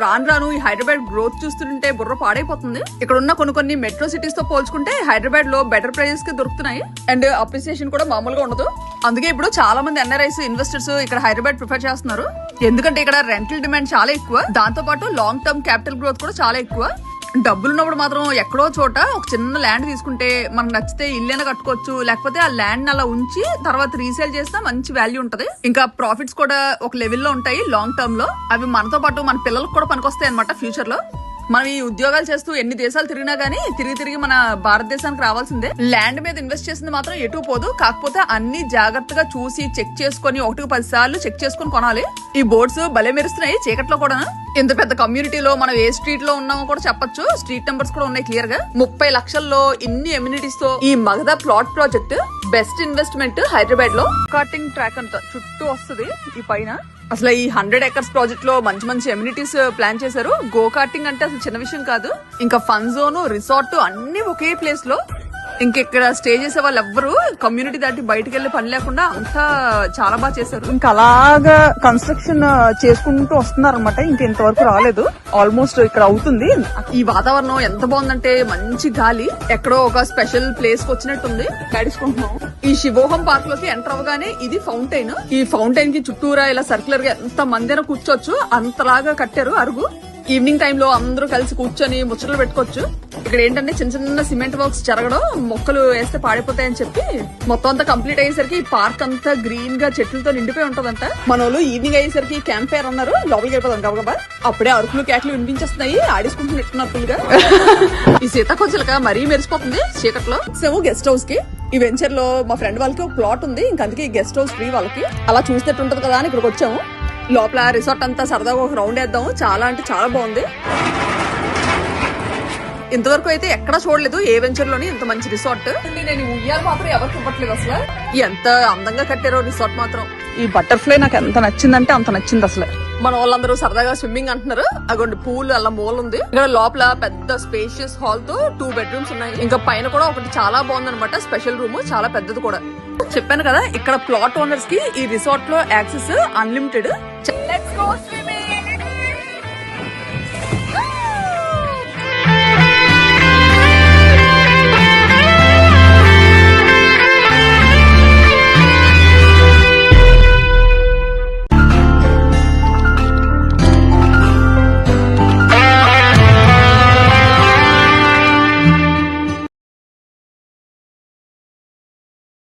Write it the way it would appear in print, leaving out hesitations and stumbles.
రాను రాను ఈ హైదరాబాద్ గ్రోత్ చూస్తుంటే బుర్ర పాడైపోతుంది. ఇక్కడ ఉన్న కొన్ని మెట్రో సిటీస్ తో పోల్చుకుంటే హైదరాబాద్ లో బెటర్ ప్రైజెస్ కి దొరుకుతున్నాయి అండ్ అప్రిసియేషన్ కూడా మామూలుగా ఉండదు. అందుకే ఇప్పుడు చాలా మంది ఎన్ఆర్ఐస్ ఇన్వెస్టర్స్ ఇక్కడ హైదరాబాద్ ప్రిఫర్ చేస్తున్నారు. ఎందుకంటే ఇక్కడ రెంటల్ డిమాండ్ చాలా ఎక్కువ, దాంతో పాటు లాంగ్ టర్మ్ క్యాపిటల్ గ్రోత్ కూడా చాలా ఎక్కువ. డబ్బులున్నప్పుడు మాత్రం ఎక్కడో చోట ఒక చిన్న ల్యాండ్ తీసుకుంటే మనకు నచ్చితే ఇల్లైనా కట్టుకోవచ్చు, లేకపోతే ఆ ల్యాండ్ అలా ఉంచి తర్వాత రీసేల్ చేస్తే మంచి వాల్యూ ఉంటది. ఇంకా ప్రాఫిట్స్ కూడా ఒక లెవెల్లో ఉంటాయి లాంగ్ టర్మ్ లో. అవి మనతో పాటు మన పిల్లలకు కూడా పనికొస్తాయి అన్నమాట ఫ్యూచర్ లో. మనం ఈ ఉద్యోగాలు చేస్తూ ఎన్ని దేశాలు తిరిగినా గానీ తిరిగి మన భారతదేశానికి రావాల్సిందే. ల్యాండ్ మీద ఇన్వెస్ట్ చేసింది మాత్రం ఎటు పోదు, కాకపోతే అన్ని జాగ్రత్తగా చూసి చెక్ చేసుకుని 1-10 సార్లు చెక్ చేసుకుని కొనాలి. ఈ బోర్డ్స్ భలే మెరుస్తున్నాయి చీకట్లో కూడా. ఇంత పెద్ద కమ్యూనిటీలో మనం ఏ స్ట్రీట్ లో ఉన్నామో కూడా చెప్పొచ్చు. స్ట్రీట్ నెంబర్స్ కూడా ఉన్నాయి క్లియర్ గా. 30 లక్షల్లో ఇన్ని ఎమ్యూనిటీస్ తో ఈ Magadha plot project best investment Hyderabad లో. కార్టింగ్ ట్రాక్ అంతా చుట్టూ వస్తుంది ఈ పైన. అసలు ఈ 100 acres ప్రాజెక్ట్ లో మంచి ఎమ్యూనిటీస్ ప్లాన్ చేశారు. గో కార్టింగ్ అంటే అసలు చిన్న విషయం కాదు. ఇంకా ఫన్ జోన్, రిసార్ట్ అన్ని ఒకే ప్లేస్ లో. ఇంకెక్కడ స్టే చేసే వాళ్ళు ఎవ్వరు కమ్యూనిటీ దాటి బయటకు వెళ్లే పని లేకుండా అంతా చాలా బాగా చేశారు. ఇంకా అలాగా కన్స్ట్రక్షన్ చేసుకుంటూ వస్తున్నారు అనమాట. ఇంకా ఇంతవరకు రాలేదు, ఆల్మోస్ట్ ఇక్కడ అవుతుంది. ఈ వాతావరణం ఎంత బాగుందంటే మంచి గాలి, ఎక్కడో ఒక స్పెషల్ ప్లేస్ కి వచ్చినట్టుంది. గడుచుకుంటున్నాం. ఈ శివోహం పార్క్ లోకి ఎంటర్ అవగానే ఇది ఫౌంటైన్. ఈ ఫౌంటైన్ కి చుట్టూరా ఇలా సర్క్యులర్ గా ఎంత మందిన కూర్చోవచ్చు అంతలాగా కట్టారు అరుగు. ఈవినింగ్ టైమ్ లో అందరూ కలిసి కూర్చొని ముచ్చట్లు పెట్టుకోవచ్చు. ఇక్కడ ఏంటంటే చిన్న సిమెంట్ వర్క్స్ జరగడం, మొక్కలు వేస్తే పాడిపోతాయని చెప్పి మొత్తం అంతా కంప్లీట్ అయ్యేసరికి ఈ పార్క్ అంతా గ్రీన్ గా చెట్లతో నిండిపోయి ఉంటదంట. మన వాళ్ళు ఈవినింగ్ అయ్యేసరికి క్యాంప్ ఫైర్ అన్నారు, లోపలికి వెళ్ళిపోతాం గబగబా. అప్పుడే అరుకులు కేకలు వినిపించేస్తున్నాయి, ఆడేసుకుంటున్నట్టున్నారు ఫుల్ గా. ఈ సీతాకోచిలక మరీ మెరిసిపోతుంది చీకట్లో. సేమో గెస్ట్ హౌస్ కి ఈ వెంచర్ లో మా ఫ్రెండ్ వాళ్ళకి ఒక ప్లాట్ ఉంది, ఇంక అందుకే ఈ గెస్ట్ హౌస్ ఫ్రీ వాళ్ళకి. అలా చూసినట్టు ఉంటది కదా అని ఇక్కడికి వచ్చాము. లోపల రిసార్ట్ అంతా సరదాగా ఒక రౌండ్ వేద్దాము. చాలా అంటే చాలా బాగుంది. ఇంతవరకు అయితే ఎక్కడా చూడలేదు ఏ వెంచర్ లోని ఇంత మంచి రిసార్ట్. నేను ఉయ్యాలు మాత్రం ఎవరికి ఇవ్వట్లేదు అసలు. ఎంత అందంగా కట్టారో రిసార్ట్ మాత్రం. ఈ బటర్ఫ్లై నాకు ఎంత నచ్చిందంటే అంత నచ్చింది అసలు. మన వాళ్ళందరూ సరదాగా స్విమ్మింగ్ అంటున్నారు. అగోండి పూల్ అలా మూల ఉంది. ఇక్కడ లోపల పెద్ద స్పేషియస్ హాల్ తో 2 bedrooms ఉన్నాయి. ఇంకా పైన కూడా ఒకటి చాలా బాగుందన్నమాట, స్పెషల్ రూమ్, చాలా పెద్దది కూడా. చెప్పాను కదా ఇక్కడ ప్లాట్ ఓనర్స్ కి ఈ రిసార్ట్ లో యాక్సెస్ అన్లిమిటెడ్.